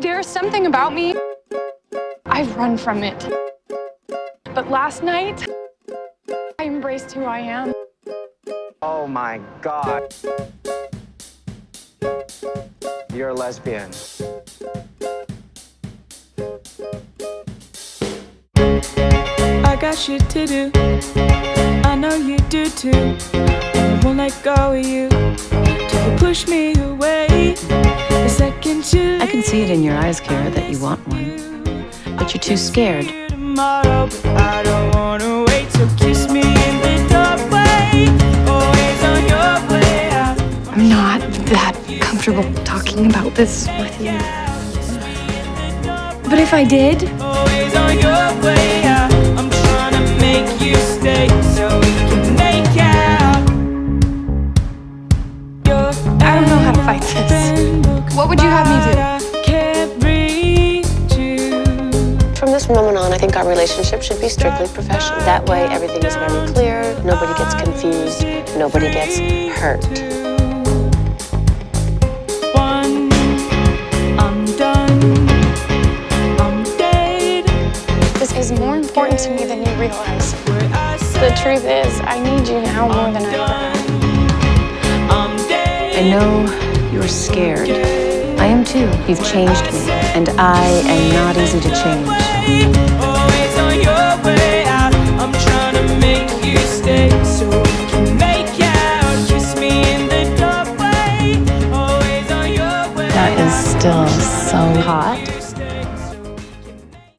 There's something about me. I've run from it. But last night, I embraced who I am. Oh my God. You're a lesbian. I got shit to do. I know you do too. I won't let go of you till you push me away. The second you I can see it in your eyes, Kara, that you want one, but you're too scared. tomorrow, but I don't wanna wait. So kiss me in the doorway, always on your way out. I'm not that comfortable talking about this with you. But if I did, Always on your way out. I'm trying to make you stay so we can make out. I don't know how to fight this. What would you have me do? From this moment on, I think our relationship should be strictly professional. That way, everything is very clear, nobody gets confused, nobody gets hurt. I'm done. I'm dead. This is more important to me than you realize. The truth is, I need you now more than I ever have. I know you're scared. I am too. You've changed me, and I am not easy to change. Oh,